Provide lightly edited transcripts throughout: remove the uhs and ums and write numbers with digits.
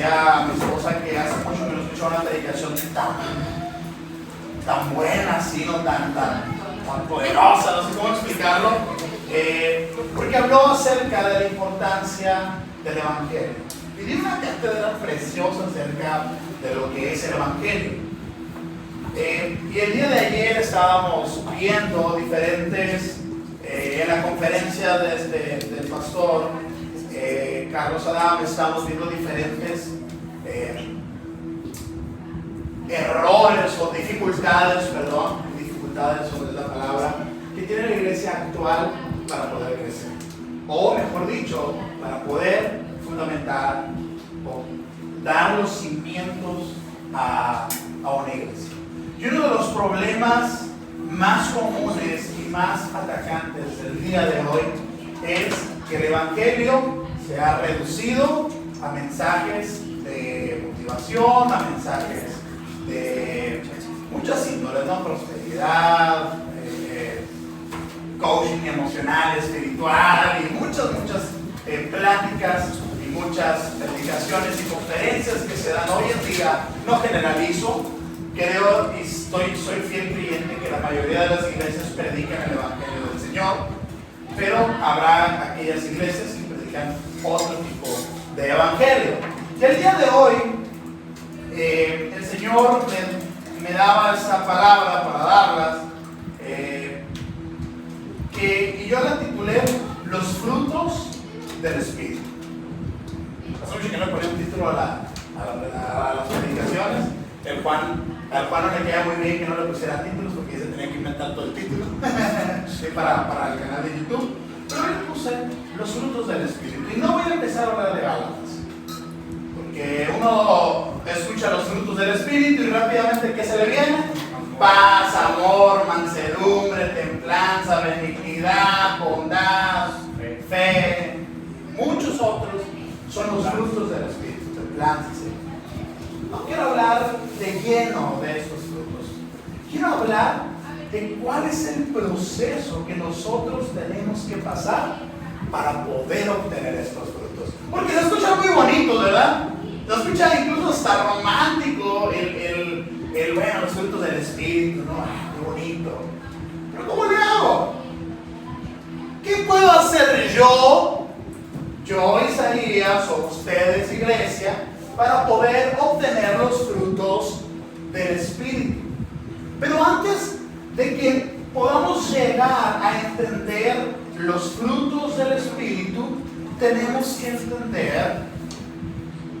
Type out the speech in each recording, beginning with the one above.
decía a mi esposa que hace mucho que no escuchaba una predicación tan buena, así, no tan poderosa, no sé cómo explicarlo, porque habló acerca de la importancia del Evangelio. Y dio una cátedra preciosa acerca de lo que es el Evangelio. Y el día de ayer estábamos viendo diferentes, en la conferencia del pastor Carlos Adam, estamos viendo diferentes errores o dificultades sobre la palabra, que tiene la iglesia actual para poder crecer. O mejor dicho, para poder fundamentar o dar los cimientos a una iglesia. Y uno de los problemas más comunes y más atacantes del día de hoy es que el Evangelio se ha reducido a mensajes de motivación, a mensajes de muchas índoles, ¿no? Prosperidad, coaching emocional, espiritual y muchas pláticas y muchas predicaciones y conferencias que se dan hoy en día. No generalizo, creo y soy fiel creyente que la mayoría de las iglesias predican el Evangelio del Señor, pero habrá aquellas iglesias que predican otro tipo de Evangelio. Y el día de hoy el Señor me daba esa palabra para darlas, y yo la titulé Los frutos del Espíritu. Hace mucho que no le ponía un título a las predicaciones. Al Juan no le queda muy bien que no le pusiera títulos porque se tenía que inventar todo el título sí, para el canal de YouTube. Pero yo le puse los frutos del Espíritu. Y no voy a empezar a hablar de Gálatas, porque uno escucha los frutos del Espíritu y rápidamente ¿qué se le viene? Paz, amor, mansedumbre, templanza, benignidad, bondad, fe, muchos otros son los frutos del Espíritu, templanza. ¿Sí? No quiero hablar de lleno de estos frutos. Quiero hablar de cuál es el proceso que nosotros tenemos que pasar para poder obtener estos frutos. Porque se escucha muy bonito, ¿verdad? Se escucha incluso hasta romántico bueno, los frutos del Espíritu, ¿no? Qué bonito. Pero ¿cómo le hago? ¿Qué puedo hacer yo, Isaías, o ustedes, iglesia, para poder obtener los frutos del Espíritu? Pero antes de que podamos llegar a entender los frutos del Espíritu, tenemos que entender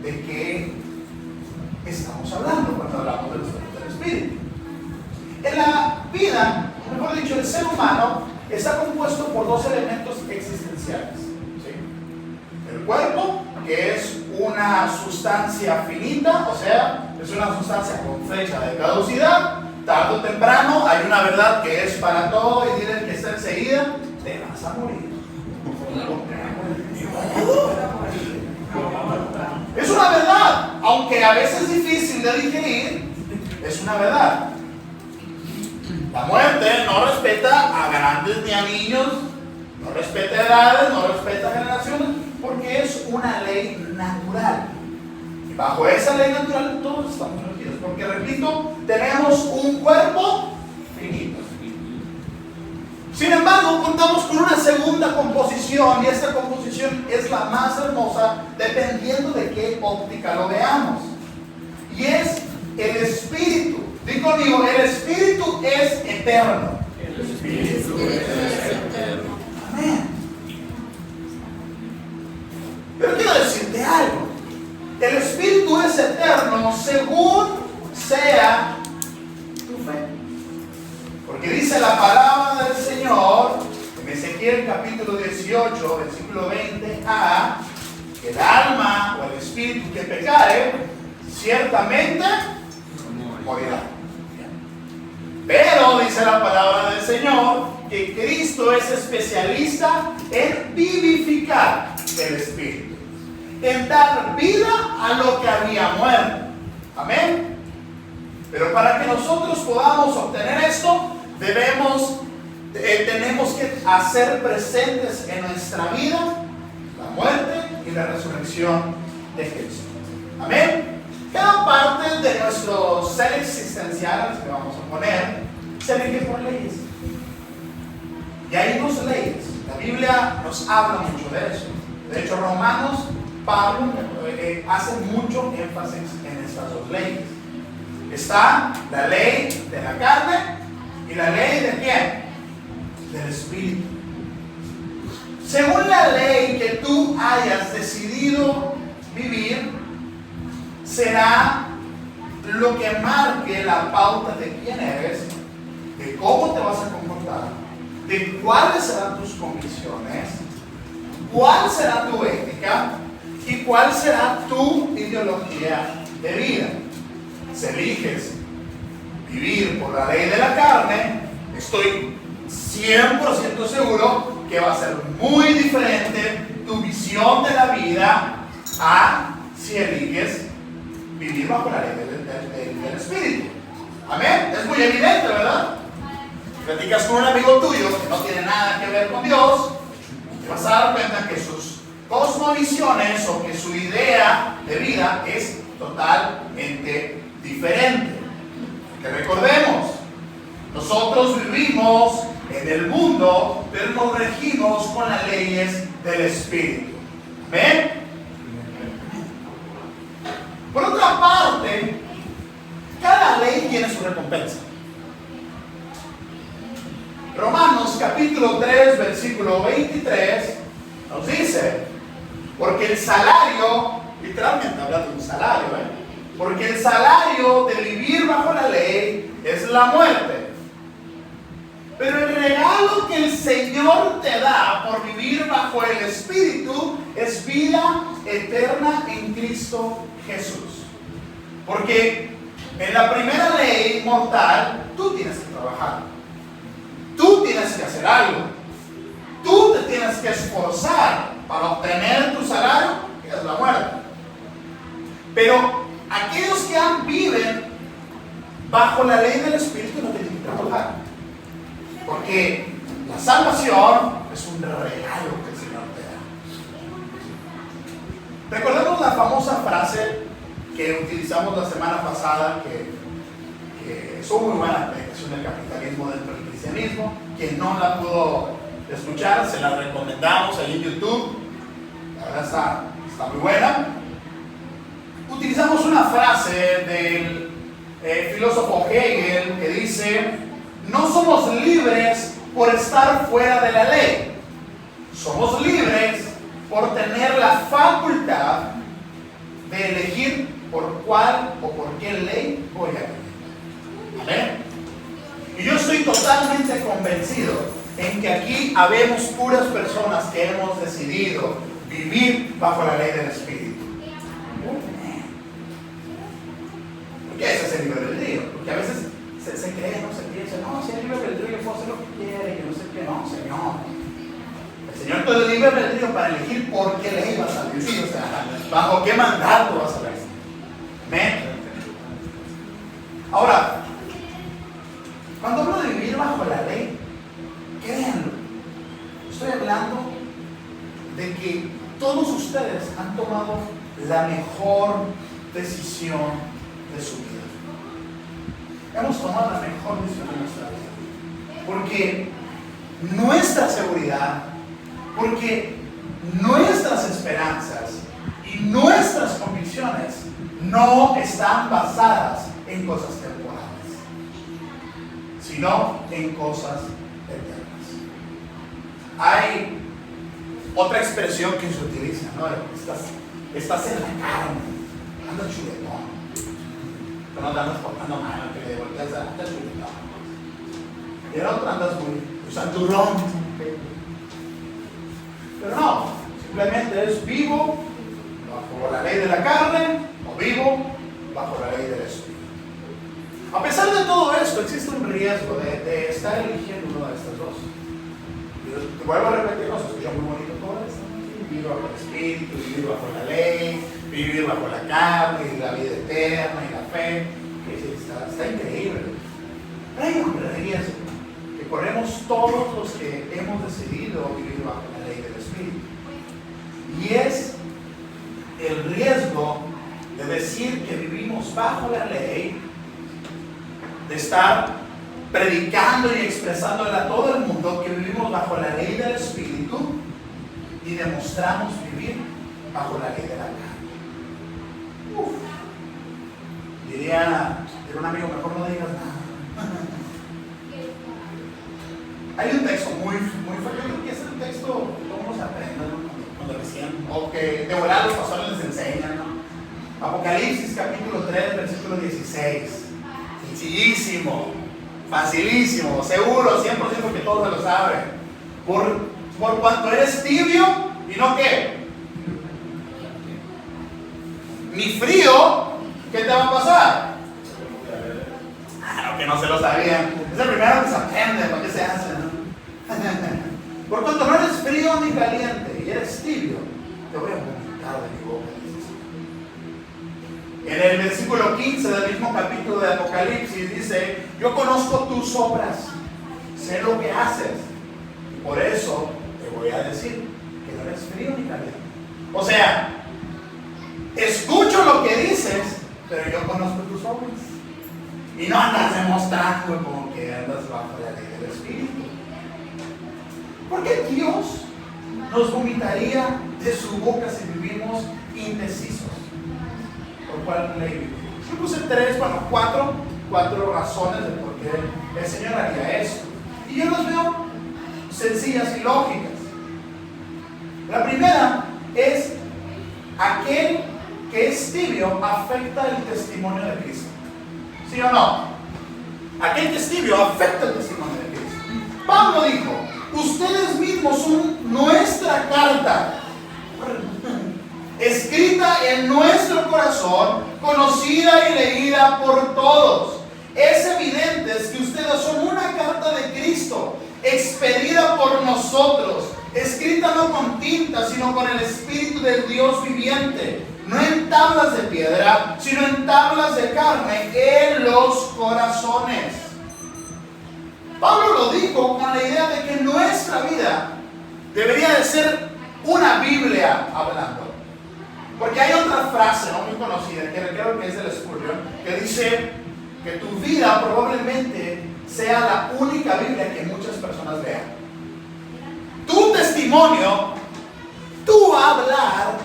de qué estamos hablando cuando hablamos de los frutos del Espíritu. En la vida, mejor dicho, el ser humano está compuesto por dos elementos existenciales, ¿sí? El cuerpo, que es una sustancia finita, o sea, es una sustancia con fecha de caducidad. Tarde o temprano hay una verdad que es para todo y diré que está enseguida, te vas a morir. Es una verdad, aunque a veces es difícil de digerir, es una verdad. La muerte no respeta a grandes ni a niños, no respeta edades, no respeta generaciones, porque es una ley natural. Y bajo esa ley natural todos estamos regidos, porque repito, tenemos un cuerpo finito. Sin embargo, contamos con una segunda composición, y esta composición es la más hermosa dependiendo de qué óptica lo veamos. Y es el Espíritu. Di conmigo, el Espíritu es eterno. El Espíritu es eterno. Amén. Pero quiero decirte algo. El Espíritu es eterno según sea tu fe. Porque dice la palabra del Señor en Ezequiel capítulo 18, versículo 20a, que el alma o el espíritu que pecare, ciertamente morirá. Pero dice la palabra del Señor que Cristo es especialista en vivificar el espíritu, en dar vida a lo que había muerto. Amén. Pero para que nosotros podamos obtener esto, tenemos que hacer presentes en nuestra vida la muerte y la resurrección de Cristo. Amén. de nuestro ser existencial, que vamos a poner, se rige por leyes. Y hay dos leyes. La Biblia nos habla mucho de eso. De hecho, Romanos, Pablo hace mucho énfasis en estas dos leyes. Está la ley de la carne y la ley de ¿quién? Del Espíritu. Según la ley que tú hayas decidido vivir, será lo que marque la pauta de quién eres, de cómo te vas a comportar, de cuáles serán tus convicciones, cuál será tu ética y cuál será tu ideología de vida. Si eliges vivir por la ley de la carne, estoy 100% seguro que va a ser muy diferente tu visión de la vida a si eliges vivir bajo la ley del Espíritu. Amén. Es muy evidente, ¿verdad? Platicas con un amigo tuyo que no tiene nada que ver con Dios, te vas a dar cuenta que sus cosmovisiones o que su idea de vida es totalmente diferente. Que recordemos, nosotros vivimos en el mundo, pero nos regimos con las leyes del Espíritu. ¿Amén? Por otra parte, cada ley tiene su recompensa. Romanos capítulo 3, versículo 23 nos dice, porque el salario, literalmente hablando de un salario, porque el salario de vivir bajo la ley es la muerte. Pero el regalo que el Señor te da por vivir bajo el Espíritu es vida eterna en Cristo Jesús. Porque en la primera ley mortal, tú tienes que trabajar. Tú tienes que hacer algo. Tú te tienes que esforzar para obtener tu salario, que es la muerte. Pero aquellos que viven bajo la ley del Espíritu no tienen que trabajar. Porque la salvación es un regalo que el Señor te da. Recordemos la famosa frase que utilizamos la semana pasada, que es una muy buena predicación del capitalismo dentro del cristianismo. Quien no la pudo escuchar, se la recomendamos ahí en YouTube. La verdad está muy buena. Utilizamos una frase del filósofo Hegel que dice: no somos libres por estar fuera de la ley. Somos libres por tener la facultad de elegir por cuál o por qué ley voy a vivir. Amén. Y yo estoy totalmente convencido en que aquí habemos puras personas que hemos decidido vivir bajo la ley del Espíritu. Porque ese es el libre albedrío. Porque a veces se cree, no se piensa, no, si el libre albedrío puede hacer lo que quiere, que no sé qué, no, Señor. El Señor te da libre albedrío para elegir por qué ley vas a vivir, o sea, bajo qué mandato vas a vivir. Amén. Ahora, cuando hablo de vivir bajo la ley, créanlo, estoy hablando de que todos ustedes han tomado la mejor decisión de su vida. Hemos tomado la mejor decisión de nuestra vida. Porque nuestra seguridad, porque nuestras esperanzas y nuestras convicciones no están basadas en cosas temporales, sino en cosas eternas. Hay otra expresión que se utiliza, ¿no? Estás en la carne, andas chuletón. Pero no te andas portando mal, que le volteas a andas chuletón. Y el otro andas muy santurrón. Pero no, simplemente es vivo bajo la ley de la carne o vivo bajo la ley del Espíritu. A pesar de todo esto, existe un riesgo de estar eligiendo una de estas dos. Te vuelvo a repetir, no se escucha muy bonito todo esto. Vivir bajo el Espíritu, vivir bajo la ley, vivir bajo la carne, y la vida eterna y la fe. Está increíble. Pero hay un riesgo que corremos todos los que hemos decidido vivir bajo la ley del Espíritu. Y es el riesgo de decir que vivimos bajo la ley, de estar predicando y expresándole a todo el mundo que vivimos bajo la ley del Espíritu y demostramos vivir bajo la ley de la carne. Diría un amigo, mejor no digas nada. Hay un texto muy fuerte, que es el texto, ¿cómo se aprende, no? Cuando recién, o que de volar los pastores les enseñan, ¿no? Apocalipsis capítulo 3, versículo 16. Sencillísimo, facilísimo, seguro, 100% que todos se lo saben. Por cuanto eres tibio y no qué, ni frío, ¿qué te va a pasar? Que no se lo sabían. Es el primero que se aprende, ¿para qué se hace, no? Por cuanto no eres frío ni caliente y eres tibio, te voy a vomitar de mi boca. En el versículo 15 del mismo capítulo de Apocalipsis dice: yo conozco tus obras, sé lo que haces, y por eso te voy a decir que no eres frío ni caliente. O sea, escucho lo que dices, pero yo conozco tus obras. Y no andas demostrando como que andas bajo la ley del Espíritu. ¿Por qué Dios nos vomitaría de su boca si vivimos indecisos? ¿Por cuál ley vivimos? Yo puse cuatro razones de por qué el Señor haría esto. Y yo las veo sencillas y lógicas. La primera es: aquel que es tibio afecta el testimonio de Cristo. ¿Sí o no? Aquel que es tibio afecta el testimonio de Cristo. Pablo dijo: ustedes mismos son nuestra carta, escrita en nuestro corazón, conocida y leída por todos. Es evidente que ustedes son una carta de Cristo, expedida por nosotros, escrita no con tinta, sino con el Espíritu del Dios viviente, no en tablas de piedra, sino en tablas de carne en los corazones. Pablo lo dijo con la idea de que nuestra vida debería de ser una Biblia hablando. Porque hay otra frase, ¿no?, muy conocida, que creo que es del Spurgeon, que dice que tu vida probablemente sea la única Biblia que muchas personas vean. Tu testimonio, tu hablar,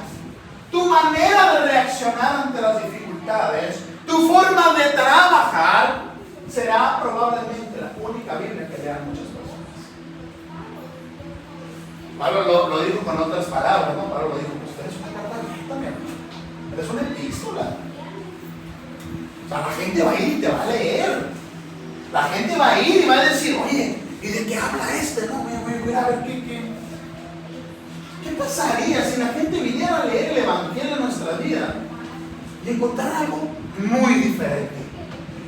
tu manera de reaccionar ante las dificultades, tu forma de trabajar, será probablemente la única Biblia que lean muchas personas. Pablo lo dijo con otras palabras, ¿no? Pablo lo dijo: usted es una carta abierta, mi hermano. Es una epístola. O sea, la gente va a ir y te va a leer. La gente va a ir y va a decir: oye, ¿y de qué habla este? No, voy a ver ¿qué pasaría si la gente viniera a leer el Evangelio en nuestra vida y encontrar algo muy diferente?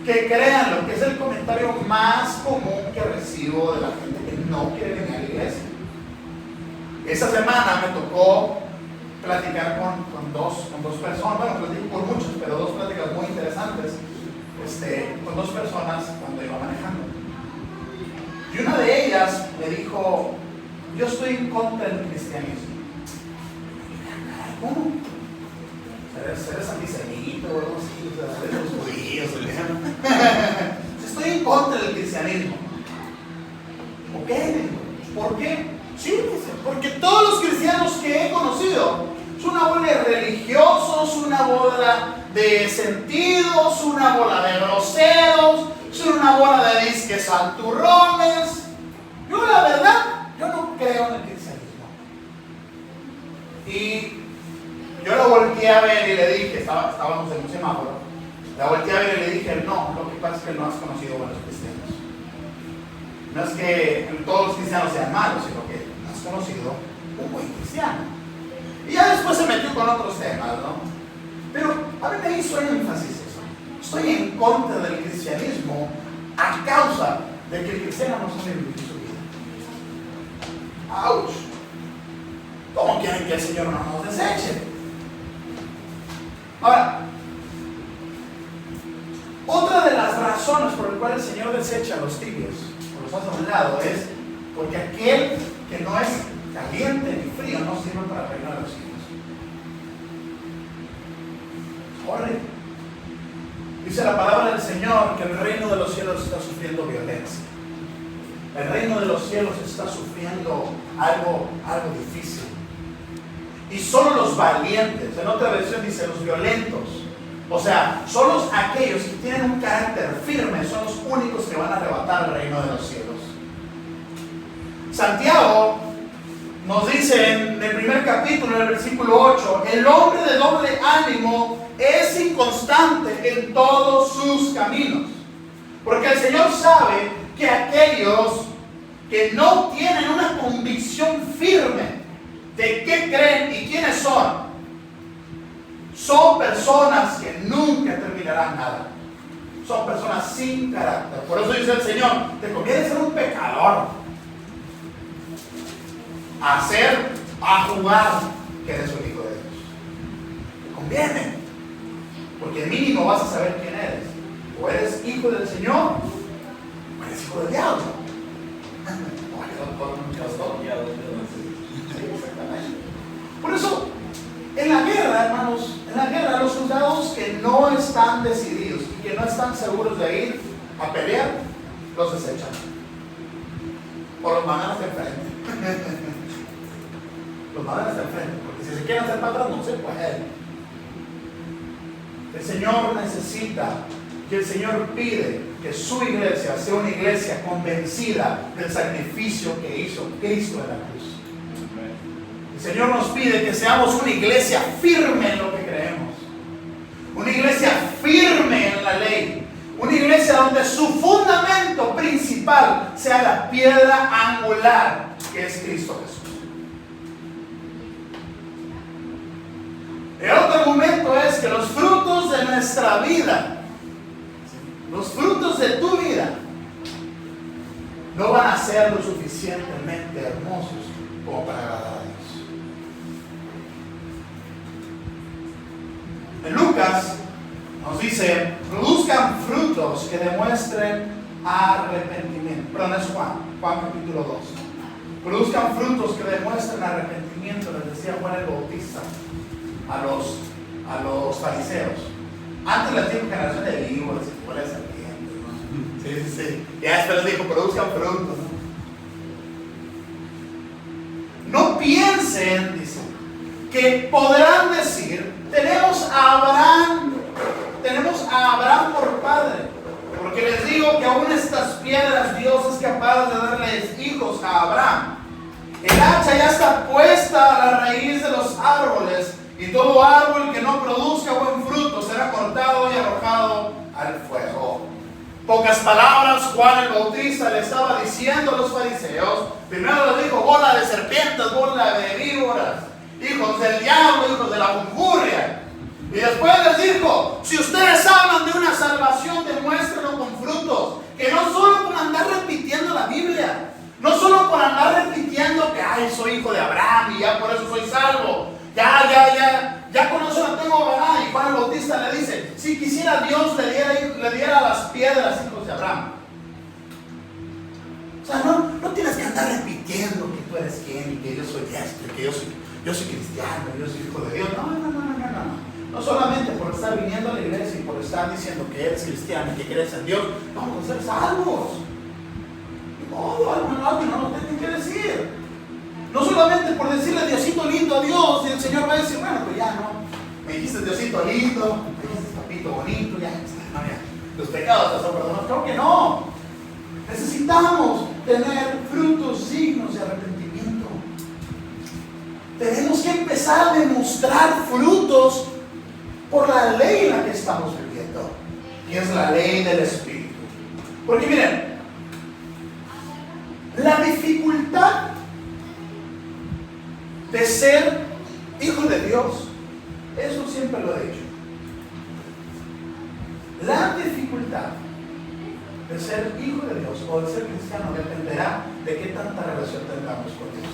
Que crean lo que es el comentario más común que recibo de la gente que no quiere venir a la iglesia. Esta semana me tocó platicar con dos personas, bueno, platico con muchos, pero dos pláticas muy interesantes, con dos personas cuando iba manejando. Y una de ellas me dijo: yo estoy en contra del cristianismo. ¿Cómo? ¿Eres antisemita o algo así? O sea, ¿eres los judíos? Estoy en contra del cristianismo. ¿Ok? ¿Por qué? Sí, dice, porque todos los cristianos que he conocido son una bola de religiosos, una bola de sentidos, una bola de groseros, son una bola de disques santurrones. Yo, la verdad, yo no creo en el cristianismo. Y yo lo volteé a ver y le dije, estábamos en un semáforo, la volteé a ver y le dije: no, lo que pasa es que no has conocido buenos cristianos. No es que todos los cristianos sean malos, sino que no has conocido un buen cristiano. Y ya después se metió con otros temas, ¿no? Pero a mí me hizo énfasis eso. Estoy en contra del cristianismo a causa de que el cristiano no sabe vivir su vida. ¡Auch! ¿Cómo quieren que el Señor no nos deseche? Ahora, otra de las razones por las cuales el Señor desecha a los tibios, o los hace a un lado, es porque aquel que no es caliente ni frío no sirve para reinar a los cielos. corre. Dice la palabra del Señor que el reino de los cielos está sufriendo violencia. El reino de los cielos está sufriendo algo difícil. Y solo los valientes, en otra versión dice los violentos, o sea, solo aquellos que tienen un carácter firme son los únicos que van a arrebatar el reino de los cielos. Santiago nos dice en el primer capítulo, en el versículo 8, el hombre de doble ánimo es inconstante en todos sus caminos. Porque el Señor sabe que aquellos que no tienen una convicción firme de qué creen y quiénes son personas que nunca terminarán nada. Son personas sin carácter. Por eso dice el Señor, te conviene ser un pecador, a jugar que eres un hijo de Dios. Te conviene, porque mínimo vas a saber quién eres. O eres hijo del Señor, o eres hijo del diablo. Por eso, en la guerra, hermanos, en la guerra, los soldados que no están decididos y que no están seguros de ir a pelear, los desechan. O los mandan hacia el frente. Los mandan hacia el frente, porque si se quieren hacer para atrás, no se puede. El Señor necesita, que el Señor pide que su iglesia sea una iglesia convencida del sacrificio que hizo Cristo en la cruz. El Señor nos pide que seamos una iglesia firme en lo que creemos, una iglesia firme en la ley, una iglesia donde su fundamento principal sea la piedra angular que es Cristo Jesús. El otro argumento es que los frutos de nuestra vida, los frutos de tu vida, no van a ser lo suficientemente hermosos como para agradar a Dios. En Lucas nos dice, produzcan frutos que demuestren arrepentimiento. Perdón, es Juan capítulo 2. Produzcan frutos que demuestren arrepentimiento, les decía Juan el Bautista a los fariseos. Antes les dijo generación de víboras y fuera de serpientes, ¿no? Sí. Ya después les dijo, produzcan frutos, ¿no? No piensen, dice, que podrán decir, tenemos a Abraham por padre. Porque les digo que aún estas piedras Dios es capaz de darles hijos a Abraham. El hacha ya está puesta a la raíz de los árboles, y todo árbol que no produzca buen fruto será cortado y arrojado al fuego. Pocas palabras, Juan el Bautista le estaba diciendo a los fariseos. Primero les dijo, bola de serpientes, bola de víboras, hijos del diablo, hijos de la lujuria. Y después les dijo, si ustedes hablan de una salvación, demuéstrenlo con frutos. Que no solo por andar repitiendo la Biblia, no solo por andar repitiendo que, ay, soy hijo de Abraham y ya por eso soy salvo. Ya con eso no tengo ganas. Y Juan el Bautista le dice, si quisiera Dios le diera a las piedras hijos de Abraham. O sea, no tienes que andar repitiendo que tú eres quién y que yo soy esto, y que yo soy cristiano, yo soy hijo de Dios. No. No solamente por estar viniendo a la iglesia y por estar diciendo que eres cristiano y que crees en Dios, vamos a ser salvos. Algo no lo tienen que decir. No solamente por decirle Diosito lindo a Dios, y el Señor va a decir, bueno, pues ya no, me dijiste Diosito lindo, me dijiste papito bonito, ya, los pecados son perdonados. Creo que no. Necesitamos tener frutos dignos de arrepentimiento. Tenemos que empezar a demostrar frutos por la ley en la que estamos viviendo, que es la ley del Espíritu. Porque miren, la dificultad de ser hijo de Dios, eso siempre lo he dicho. La dificultad de ser hijo de Dios o de ser cristiano dependerá de qué tanta relación tengamos con Dios.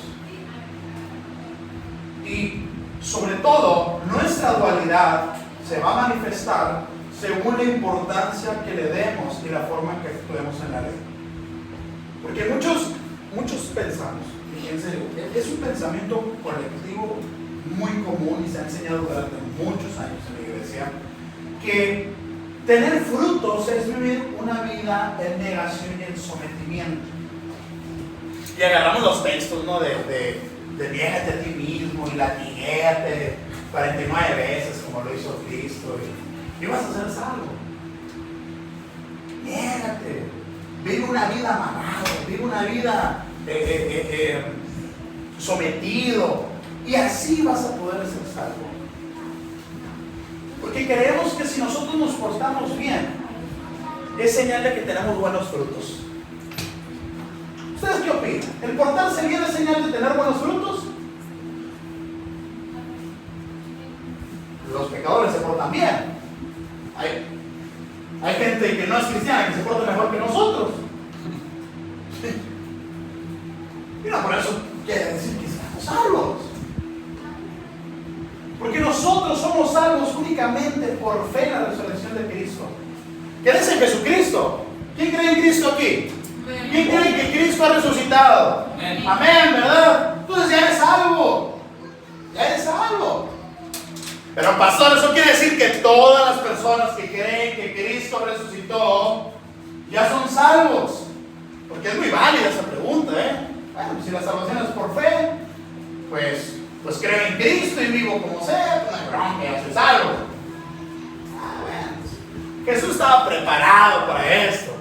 Y sobre todo, nuestra dualidad se va a manifestar según la importancia que le demos y la forma en que actuemos en la ley. Porque muchos pensamos, y en serio, es un pensamiento colectivo muy común y se ha enseñado durante muchos años en la iglesia, que tener frutos es vivir una vida en negación y en sometimiento. Y agarramos los textos, ¿no? De niégate a ti mismo y latiguéate 49 veces como lo hizo Cristo y vas a ser salvo. Niégate, vive una vida amarrado, vive una vida sometido y así vas a poder ser salvo. Porque creemos que si nosotros nos portamos bien es señal de que tenemos buenos frutos. ¿Ustedes qué opinan? ¿El portarse bien es señal de tener buenos frutos? Los pecadores se portan bien. Hay gente que no es cristiana que se porta mejor que nosotros. Y no por eso quiere decir que estamos salvos. Porque nosotros somos salvos únicamente por fe en la resurrección de Cristo. ¿Crees en Jesucristo? ¿Quién cree en Cristo aquí? ¿Quién cree que Cristo ha resucitado? Amén, ¿verdad? Entonces ya eres salvo. Ya eres salvo. Pero pastor, eso quiere decir que todas las personas que creen que Cristo resucitó ya son salvos. Porque es muy válida esa pregunta, ¿eh? Bueno, si la salvación es por fe, pues creo en Cristo y vivo como sea, pues no hay bronca, ya soy salvo. Bueno, Jesús estaba preparado para esto.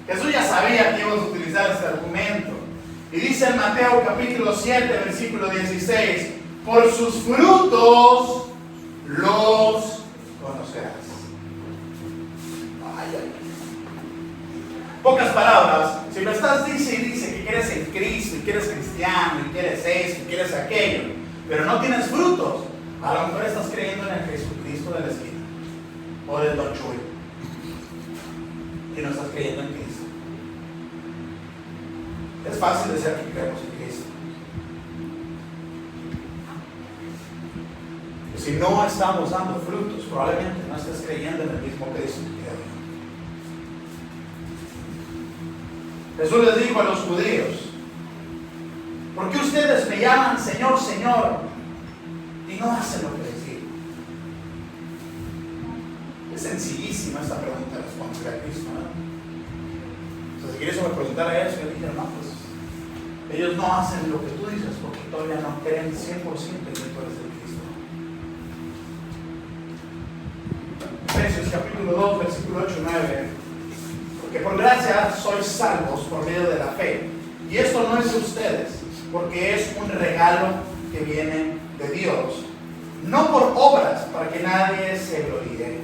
Jesús ya sabía que íbamos a utilizar este argumento. Y dice en Mateo capítulo 7, versículo 16, por sus frutos los conocerás. Ay, ay. Pocas palabras, si me estás dice y dice que quieres en Cristo, y que eres cristiano, y que eres esto, y que eres aquello, pero no tienes frutos, a lo mejor estás creyendo en el Jesucristo de la esquina, o del Don Chuy, y no estás creyendo en Cristo. Es fácil decir que creemos en Cristo. Si no estamos dando frutos, probablemente no estés creyendo en el mismo Cristo que Jesús les dijo a los judíos: ¿por qué ustedes me llaman Señor, Señor y no hacen lo que les digo? Es sencillísima esta pregunta de responder a Cristo, ¿no? O sea, si quieres me preguntara eso, yo dije, no, pues ellos no hacen lo que tú dices porque todavía no creen 100% en que tú eres el Cristo. Efesios capítulo 2, versículo 8 y 9. Porque por gracia sois salvos por medio de la fe. Y esto no es de ustedes, porque es un regalo que viene de Dios. No por obras, para que nadie se gloríe.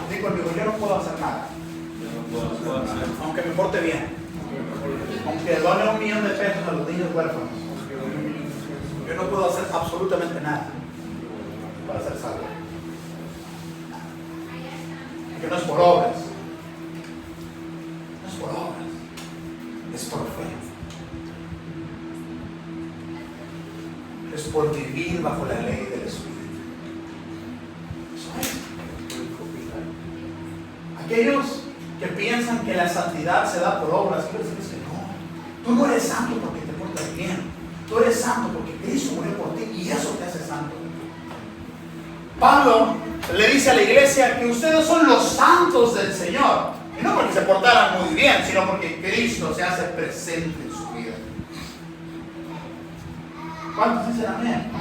Digo conmigo, yo no puedo hacer nada. Aunque me porte bien. Aunque done $1,000,000 de pesos a los niños huérfanos. Yo no puedo hacer absolutamente nada para ser salvo. Que no es por obras, no es por obras, es por fe, es por vivir bajo la ley del Espíritu. Eso es. Aquellos que piensan que la santidad se da por obras, quiero decirles que no. Tú no eres santo porque te portas bien, tú eres santo porque Cristo murió por ti y eso te hace santo. Pablo le dice a la iglesia que ustedes son los santos del Señor. Y no porque se portaran muy bien, sino porque Cristo se hace presente en su vida. ¿Cuántos dicen amén?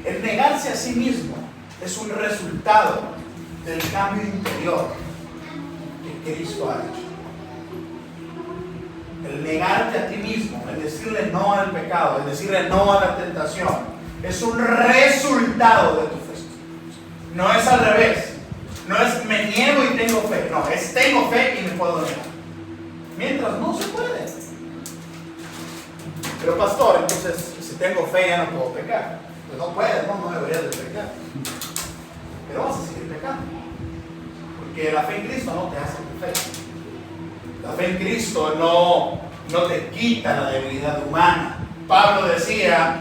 El negarse a sí mismo es un resultado del cambio interior que Cristo ha hecho. El negarte a ti mismo, el decirle no al pecado, el decirle no a la tentación, es un resultado de tu fe. No es al revés. No es me niego y tengo fe. No, es tengo fe y me puedo negar. Mientras no se puede. Pero pastor, entonces si tengo fe ya no puedo pecar. Pues no puedes, no deberías de pecar. Pero vas a seguir pecando. Porque la fe en Cristo no te hace perfecto. La fe en Cristo no te quita la debilidad humana. Pablo decía,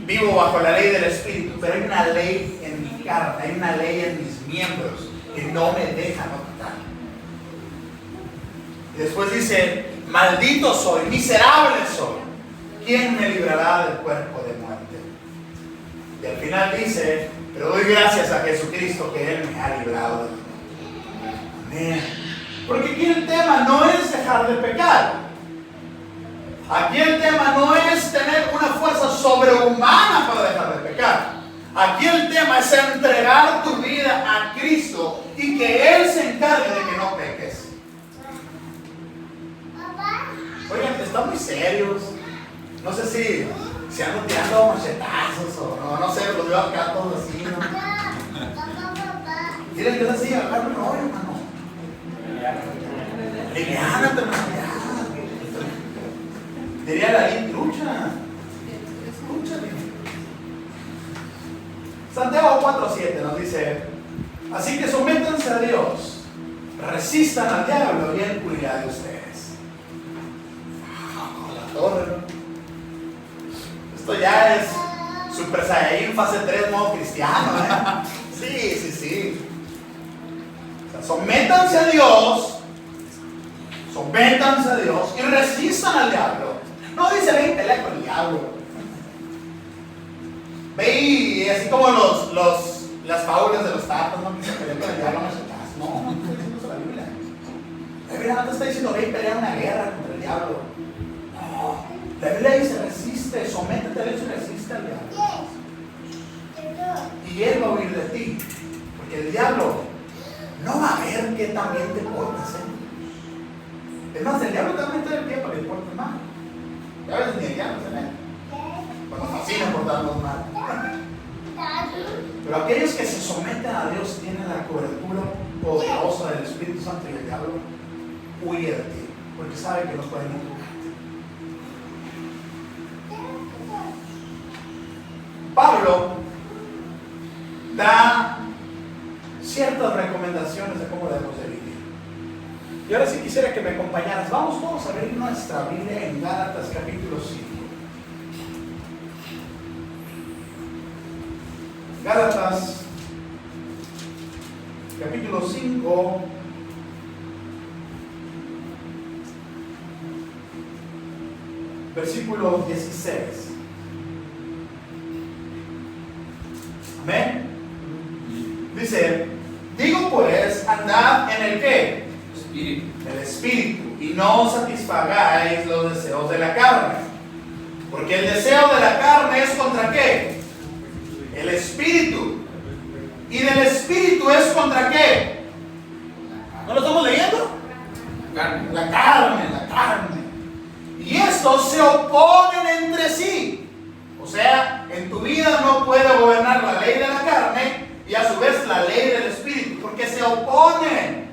vivo bajo la ley del Espíritu, pero hay una ley en mi carne, hay una ley en mis miembros que no me deja no quitar. Y después dice, maldito soy, miserable soy. ¿Quién me librará del cuerpo de muerte? muerte. Y al final dice, pero doy gracias a Jesucristo que Él me ha librado de la muerte. Amén. Porque aquí el tema no es dejar de pecar. Aquí el tema no es tener una fuerza sobrehumana para dejar de pecar. Aquí el tema es entregar tu vida a Cristo y que Él se encargue de que no peques. Oigan, están muy serios. No sé si se andan tirando machetazos o no sé, los veo acá todos así, ¿no? Miren que es así, acá no, hermano. Liviánate, hermano. Diría la trucha. Santiago 4:7 nos dice: así que sométanse a Dios, resistan al diablo y Él huirá de ustedes. La torre, ¿no? Esto ya es Super Saiyajin fase 3 modo cristiano, ¿eh? Sí. O sea, sométanse a Dios y resistan al diablo. No dice ve y pelea con el diablo. Ve y así como las fábulas de los tatos, ¿no? Que se pelean con el diablo, no está diciendo la Biblia. La Biblia no te está diciendo ve y pelea una guerra contra el diablo. No, la Biblia dice resiste, sométete a Dios y resiste al diablo. Y Él va a huir de ti. Porque el diablo no va a ver que también te portas, ¿eh? Es más, el diablo también te da el tiempo para que te portes mal. Y a veces ni el diablo se ve. Pues nos fascina portarnos mal. Pero aquellos que se someten a Dios tienen la cobertura poderosa del Espíritu Santo, y el diablo huye de ti, porque sabe que no pueden empujarte. Pablo da ciertas recomendaciones de cómo debemos de vivir. Y ahora sí quisiera que me acompañaras. Vamos todos a abrir nuestra Biblia en Gálatas capítulo 5. Gálatas capítulo 5, versículo 16. Amén. Dice: digo pues, andad en el ¿qué? Espíritu. El Espíritu, y no satisfagáis los deseos de la carne. Porque el deseo de la carne es contra ¿qué? El Espíritu. Y del Espíritu es contra ¿qué? ¿No lo estamos leyendo? La carne. Y estos se oponen entre sí. O sea, en tu vida no puede gobernar la ley de la carne y a su vez la ley del Espíritu, porque se oponen.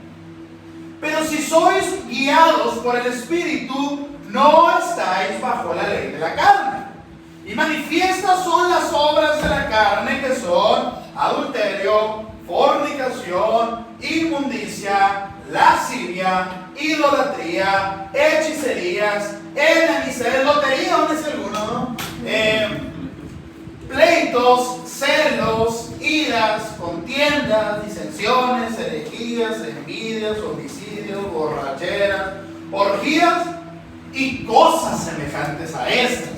Pero si sois guiados por el Espíritu, no estáis bajo la ley de la carne. Y manifiestas son las obras de la carne, que son adulterio, fornicación, inmundicia, lascivia, idolatría, hechicerías, enemistades, lotería, ¿dónde es alguno, no? Pleitos, celos, iras, contiendas, disensiones, herejías, envidias, homicidios, borracheras, orgías y cosas semejantes a estas,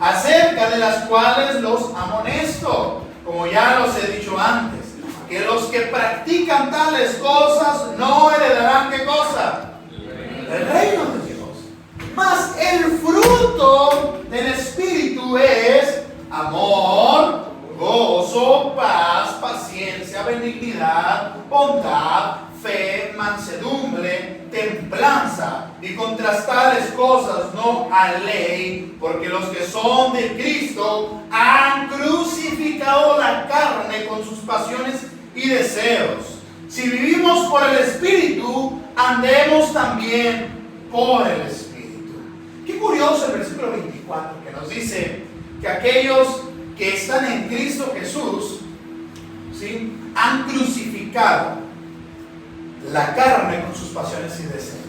acerca de las cuales los amonesto, como ya los he dicho antes, que los que practican tales cosas no heredarán ¿qué cosa? El reino de Dios. Mas el fruto del Espíritu es amor, gozo, paz, paciencia, benignidad, bondad, fe, mansedumbre, templanza. Y contra tales cosas no hay ley, porque los que son de Cristo han crucificado la carne con sus pasiones y deseos. Si vivimos por el Espíritu, andemos también por el Espíritu. Qué curioso el versículo 24, que nos dice que aquellos que están en Cristo Jesús, ¿sí?, han crucificado la carne con sus pasiones y deseos.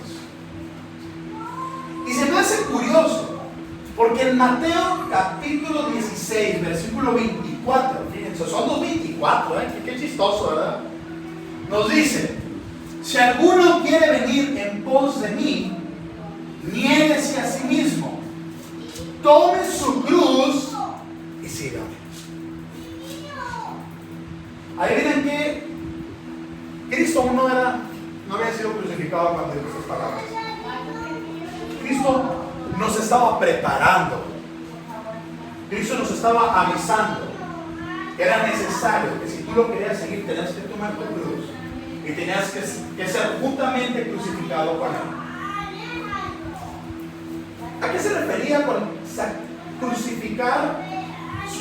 Y se me hace curioso, porque en Mateo capítulo 16, versículo 24, fíjense, son los 24, qué chistoso, ¿verdad? Nos dice: si alguno quiere venir en pos de mí, niéguese a sí mismo, tome su cruz y sígame. Ahí miren que Cristo aún no había sido crucificado cuando dijo estas palabras. Cristo nos estaba preparando. Cristo nos estaba avisando que era necesario que si tú lo querías seguir, tenías que tomar tu cruz y tenías que ser juntamente crucificado con Él. ¿A qué se refería con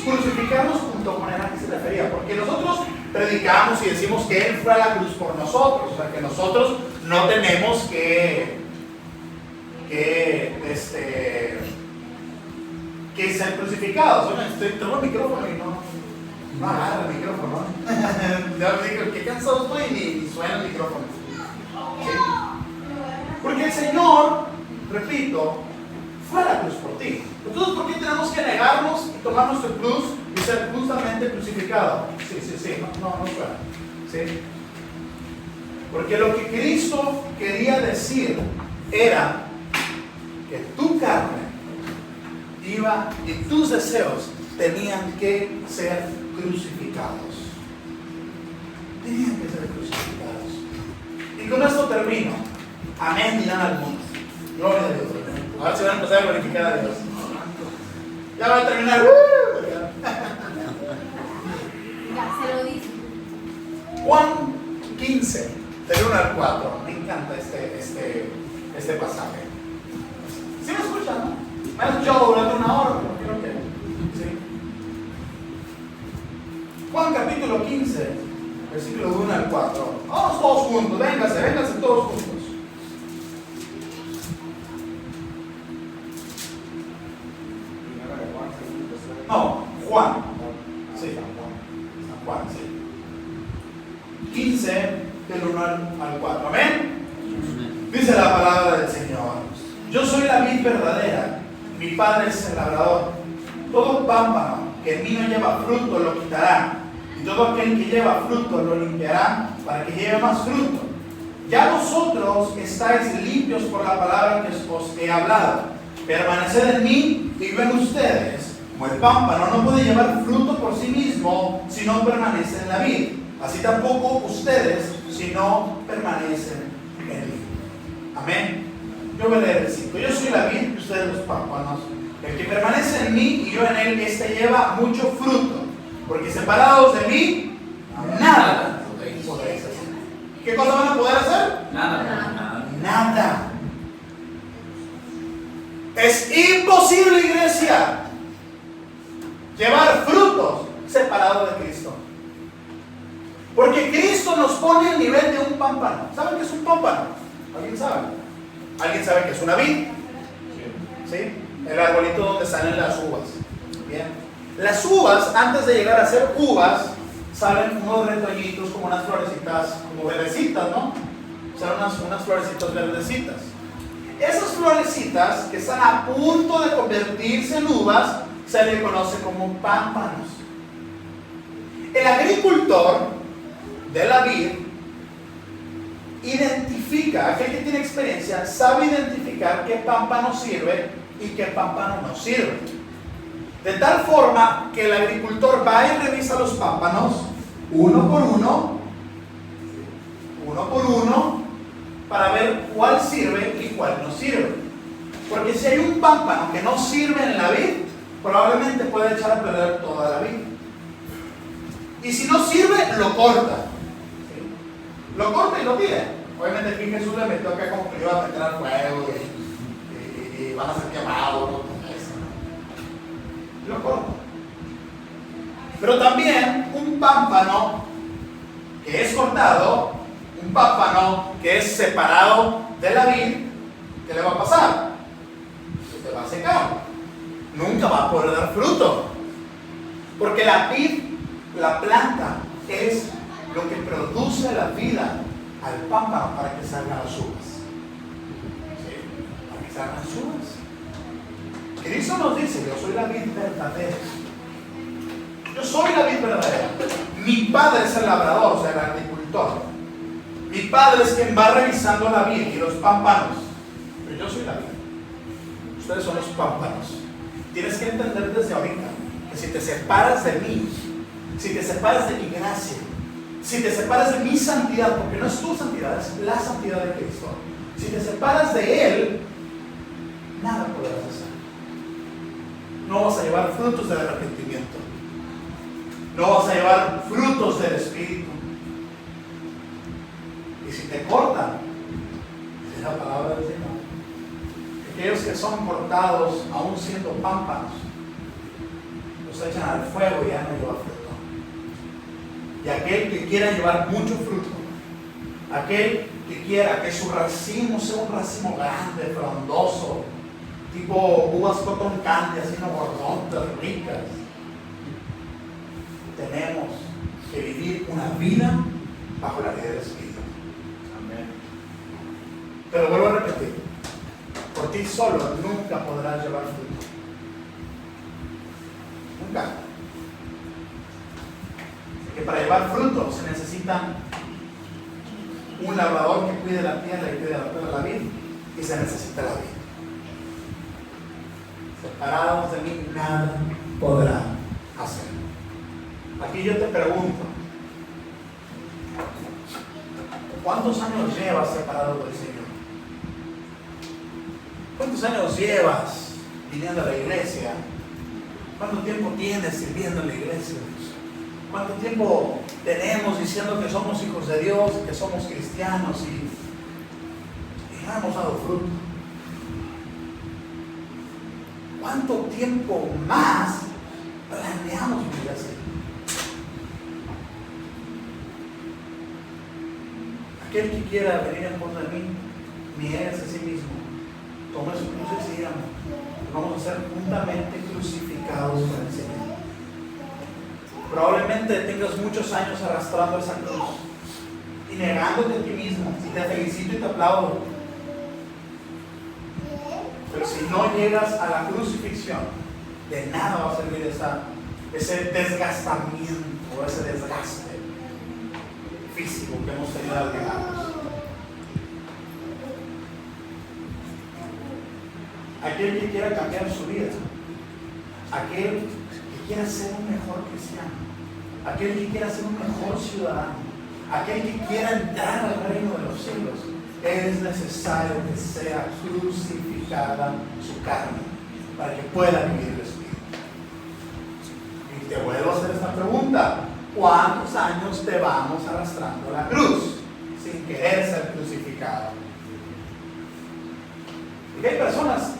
crucificarnos junto con Él? ¿A qué se refería? Porque nosotros predicamos y decimos que Él fue a la cruz por nosotros, o sea que nosotros no tenemos que ser crucificados. Tengo el micrófono y no agarra el micrófono. Ya me digo, qué cansado estoy y ni suena el micrófono. ¿Sí? Porque el Señor, repito, fue a la cruz por ti. Entonces, ¿por qué tenemos que negarnos y tomar nuestra cruz y ser justamente crucificados? Sí, no suena. ¿Sí? Porque lo que Cristo quería decir era que tu carne iba y tus deseos tenían que ser crucificados. Tenían que ser crucificados. Y con esto termino. Amén, dirán algunos. Gloria a Dios. Ahora se van a empezar a glorificar a Dios. Ya va a terminar. Ya se lo dice. Juan 15, del 1 al 4. Me encanta este pasaje. ¿Sí me escuchan, no? Me han escuchado durante una hora, pero creo que sí. Juan capítulo 15, versículo 1 al 4. Vamos todos juntos, vénganse todos juntos. No, Juan. Sí, San Juan, sí. 15, del 1 al 4. ¿Amén? Dice la palabra del Señor. Yo soy la vid verdadera, mi Padre es el labrador. Todo pámpano que en mí no lleva fruto lo quitará, y todo aquel que lleva fruto lo limpiará para que lleve más fruto. Ya vosotros estáis limpios por la palabra que os he hablado. Permaneced en mí y yo en ustedes. Como el pámpano no puede llevar fruto por sí mismo si no permanece en la vid, así tampoco ustedes si no permanecen en mí. Amén. Yo voy a leer el 5. Yo soy la vid y ustedes los pámpanos. El que permanece en mí y yo en él, este lleva mucho fruto, porque separados de mí, nada podréis hacer. ¿Qué cosa van a poder hacer? Nada. Es imposible, iglesia, llevar frutos separados de Cristo. Porque Cristo nos pone al nivel de un pámpano. ¿Saben qué es un pámpano? ¿Alguien sabe? ¿Alguien sabe qué es una vid? ¿Sí? El arbolito donde salen las uvas. Bien. Las uvas, antes de llegar a ser uvas, salen unos retoñitos como unas florecitas, como verdecitas, ¿no? Salen unas florecitas verdecitas. Esas florecitas que están a punto de convertirse en uvas, se le conoce como pámpanos. El agricultor de la vid identifica, aquel que tiene experiencia, sabe identificar qué pámpano sirve y qué pámpano no sirve. De tal forma que el agricultor va y revisa los pámpanos uno por uno, para ver cuál sirve y cuál no sirve. Porque si hay un pámpano que no sirve en la vid, probablemente puede echar a perder toda la vid. Y si no sirve, lo corta. ¿Sí? Lo corta y lo tira. Obviamente aquí Jesús le metió acá como que le iba a meter al fuego y van a ser quemados, ¿no? Lo corta. Pero también un pámpano que es cortado, un pámpano que es separado de la vid, ¿qué le va a pasar? Se va a secar. Nunca va a poder dar fruto. Porque la vid, la planta, es lo que produce la vida al pámpano para que salgan las uvas. ¿Sí? Para que salgan las uvas. Cristo nos dice, yo soy la vid verdadera. Yo soy la vid verdadera. Mi Padre es el labrador, o sea, el agricultor. Mi Padre es quien va revisando la vid y los pámpanos. Pero yo soy la vid. Ustedes son los pámpanos. Tienes que entender desde ahorita que si te separas de mí, si te separas de mi gracia, si te separas de mi santidad, porque no es tu santidad, es la santidad de Cristo, si te separas de Él, nada podrás hacer. No vas a llevar frutos del arrepentimiento, no vas a llevar frutos del Espíritu. Y si te cortan, es la palabra del Señor, aquellos que son cortados aún siendo pámpanos, los echan al fuego y ya no lleva fruto. Y aquel que quiera llevar mucho fruto, aquel que quiera que su racimo sea un racimo grande, frondoso, tipo uvas cotton candy, así no gordotas, ricas, tenemos que vivir una vida bajo la ley del Espíritu. Amén. Te lo vuelvo a repetir, por ti solo nunca podrás llevar fruto. Nunca. Que para llevar fruto se necesita un labrador que cuide la tierra y cuide la vid, y se necesita la vid. Separados de mí nada podrán hacer. Aquí yo te pregunto, ¿cuántos años llevas separado del Señor? ¿Cuántos años llevas viniendo a la iglesia? ¿Cuánto tiempo tienes sirviendo en la iglesia? ¿Cuánto tiempo tenemos diciendo que somos hijos de Dios, que somos cristianos y no hemos dado fruto? ¿Cuánto tiempo más planeamos vivir así? Aquel que quiera venir en pos de mí, niéguese a sí mismo, tome su cruz y sígame. Vamos a ser juntamente crucificados con el Señor. Probablemente tengas muchos años arrastrando esa cruz y negándote a ti mismo, y te felicito y te aplaudo. Pero si no llegas a la crucifixión, de nada va a servir ese desgastamiento, ese desgaste físico que hemos tenido al llegarnos. Aquel que quiera cambiar su vida, aquel que quiera ser un mejor cristiano, aquel que quiera ser un mejor ciudadano, aquel que quiera entrar al reino de los cielos, es necesario que sea crucificada su carne para que pueda vivir el Espíritu. Y te vuelvo a hacer esta pregunta: ¿cuántos años te vamos arrastrando la cruz sin querer ser crucificado? Porque hay personas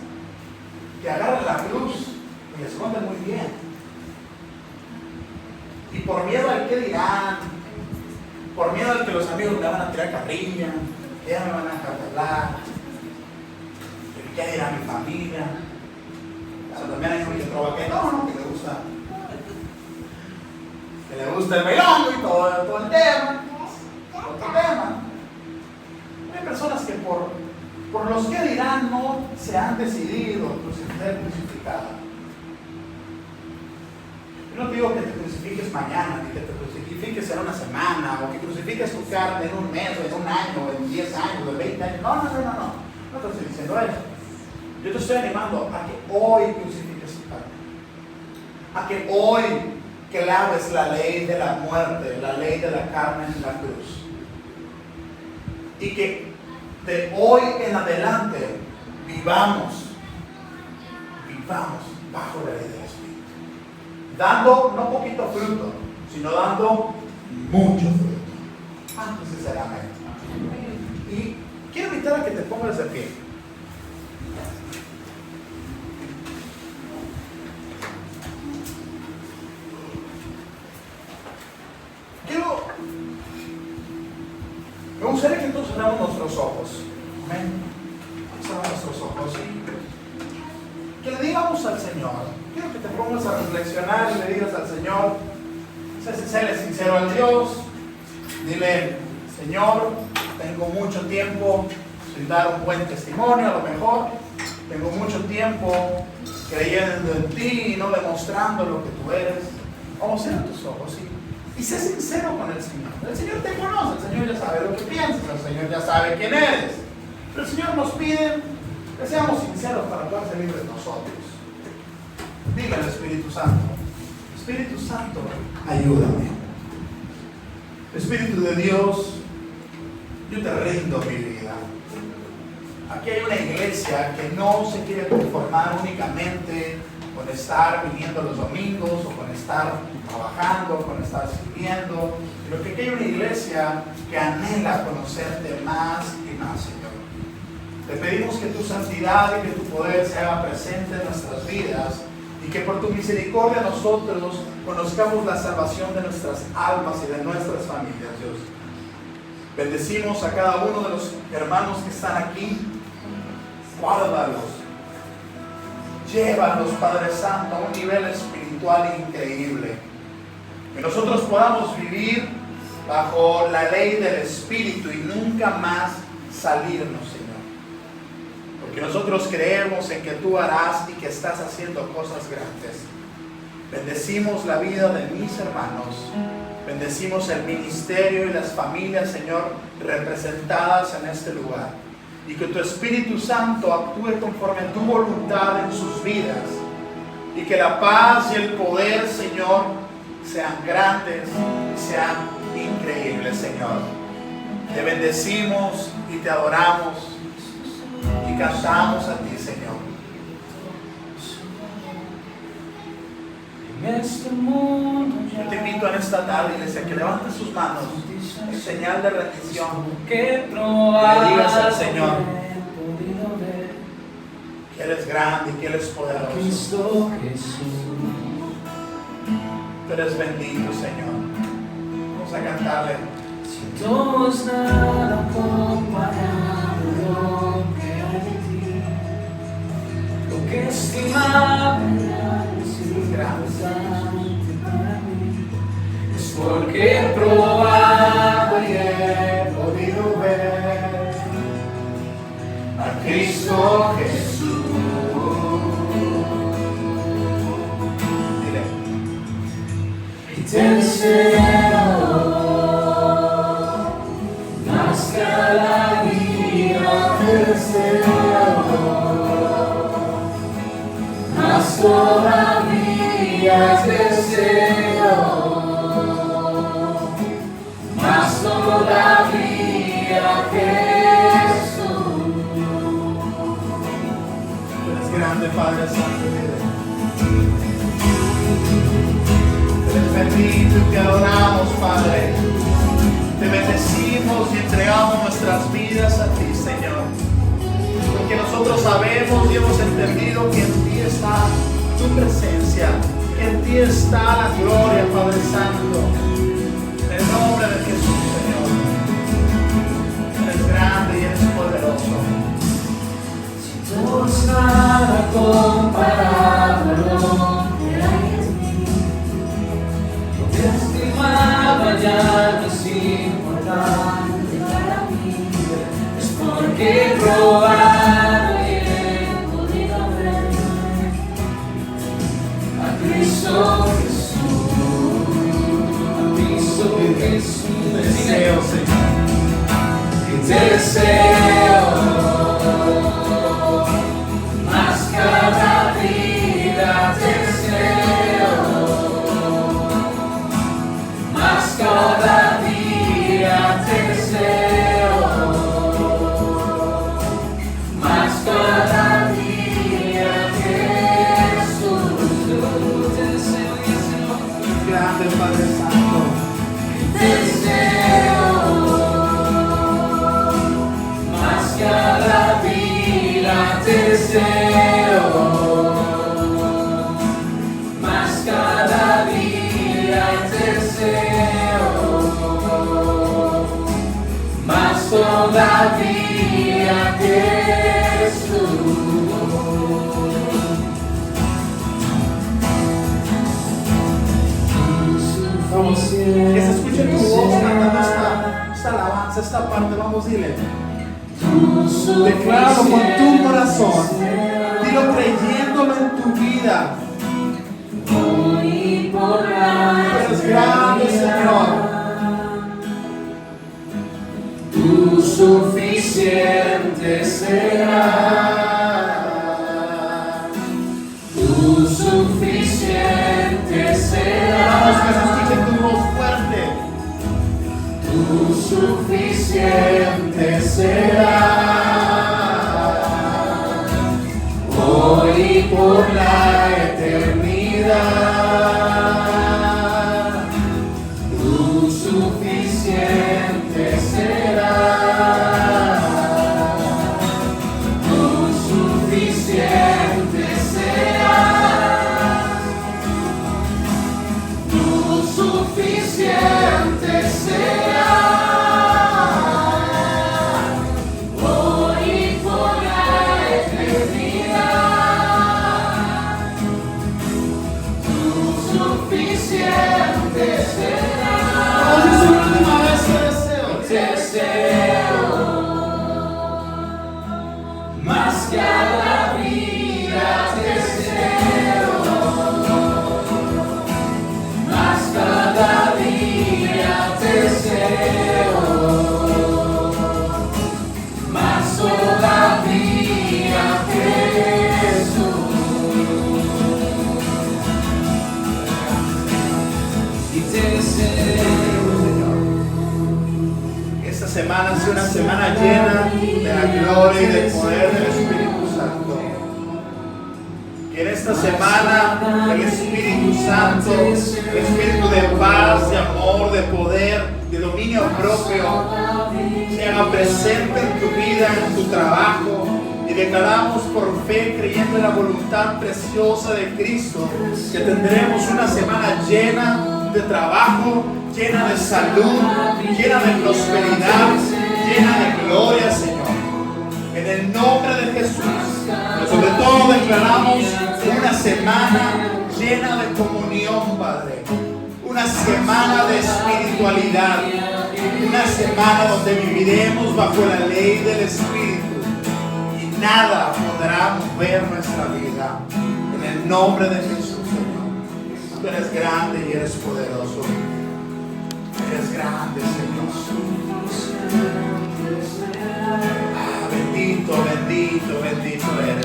que agarran la cruz y la esconden muy bien, y por miedo al que dirán, por miedo al que los amigos me van a tirar carrilla, que ya me van a encarcelar, que ya dirá mi familia. O sea, también hay uno que trova que no, que le gusta el bailongo y todo el tema, otro tema. Hay personas que por los que dirán no se han decidido ser crucificados. Yo no te digo que te crucifiques mañana, ni que te crucifiques en una semana, o que crucifiques tu carne en un mes, o en un año, o en 10 años, o en 20 años. No te estoy diciendo eso. Yo te estoy animando a que hoy crucifiques tu carne, a que hoy claves la ley de la muerte, la ley de la carne en la cruz, y que de hoy en adelante vivamos bajo la ley del Espíritu, dando no poquito fruto, sino dando mucho fruto. ¿Cuántos dicen amén? Y quiero invitar a que te pongas de pie. Me gustaría que todos cerramos nuestros ojos. Amén. Cerramos nuestros ojos y que le digamos al Señor. Quiero que te pongas a reflexionar y le digas al Señor, séle sincero al Dios. Dile: Señor, tengo mucho tiempo sin dar un buen testimonio, a lo mejor. Tengo mucho tiempo creyendo en ti y no demostrando lo que tú eres. Vamos a cerrar tus ojos y sé sincero con el Señor. El Señor te conoce, el Señor ya sabe lo que piensas, el Señor ya sabe quién eres. Pero el Señor nos pide que seamos sinceros para poder ser libres nosotros. Dile al Espíritu Santo: Espíritu Santo, ayúdame. Espíritu de Dios, yo te rindo mi vida. Aquí hay una iglesia que no se quiere conformar únicamente con estar viniendo los domingos o con estar trabajando, con estar sirviendo, sino que aquí hay una iglesia que anhela conocerte más y más, Señor. Te pedimos que tu santidad y que tu poder se haga presente en nuestras vidas y que por tu misericordia nosotros conozcamos la salvación de nuestras almas y de nuestras familias, Dios. Bendecimos a cada uno de los hermanos que están aquí. Guárdalos. Llévalos, Padre Santo, a un nivel espiritual increíble. Que nosotros podamos vivir bajo la ley del Espíritu y nunca más salirnos, Señor. Porque nosotros creemos en que tú harás y que estás haciendo cosas grandes. Bendecimos la vida de mis hermanos. Bendecimos el ministerio y las familias, Señor, representadas en este lugar. Y que tu Espíritu Santo actúe conforme a tu voluntad en sus vidas. Y que la paz y el poder, Señor, sean grandes y sean increíbles, Señor. Te bendecimos y te adoramos y cantamos a ti, Señor. Yo te invito en esta tarde, iglesia, que levantes sus manos en señal de rendición. Que le digas al Señor que Él es grande y que Él es poderoso. Tú eres bendito, Señor. Vamos a cantarle. Si todo es nada comparado a lo que hay en ti, lo que estimable es importante para mí, es porque he probado y he podido ver a Cristo Jesús. Dile. Y te deseo más cada día, te deseo más todavía, te deseo más todavía, Jesús. Tú eres grande, Padre Santo. Eres bendito y te adoramos, Padre. Te bendecimos y entregamos nuestras vidas a ti, Señor. Porque nosotros sabemos y hemos entendido que en ti está tu presencia, que en ti está la gloria, Padre Santo. En el nombre de Jesús, Señor. Eres grande y eres poderoso. Si todo es nada comparado a lo que hay en mí, lo que estimaba ya no es importante para mí, es porque he probado y he podido ver a Cristo Jesús, a Cristo Jesús. Te deseo, Señor. Y te deseo más cada vida, te deseo más cada día, te deseo más cada día, Jesús. Te deseo, Señor. Grande, Padre Santo. Te deseo más cada vida, te deseo más cada día, te deseo más todavía, Jesús. Vamos, que se escuche tu voz cantando esta alabanza, esta parte. Vamos, dile. Decláralo con tu corazón. Dilo creyéndolo en tu vida. Tú eres grande, Señor. Tu suficiente será. Tu suficiente será. suficiente será hoy y por la eternidad. Tu suficiente será. Tu suficiente será. Tu suficiente será. Hoy y por la eternidad. Tu suficiente será. Hoy es la última vez que deseo. Te deseo más que a la vida, te deseo más cada día, te deseo más todavía, Jesús. Y te deseo. Esta semana sea una semana llena de la gloria y del poder del Espíritu Santo. Y en esta semana el Espíritu Santo, el Espíritu de paz, de amor, de poder, de dominio propio, se haga presente en tu vida, en tu trabajo. Y declaramos por fe, creyendo en la voluntad preciosa de Cristo, que tendremos una semana llena de trabajo, llena de salud, llena de prosperidad, llena de gloria, Señor. En el nombre de Jesús. Pero sobre todo declaramos una semana llena de comunión, Padre. Una semana de espiritualidad. Una semana donde viviremos bajo la ley del Espíritu. Y nada podrá mover nuestra vida. En el nombre de Jesús, Señor. Tú eres grande y eres poderoso. Eres grande, Señor. Ah, bendito, bendito, bendito eres.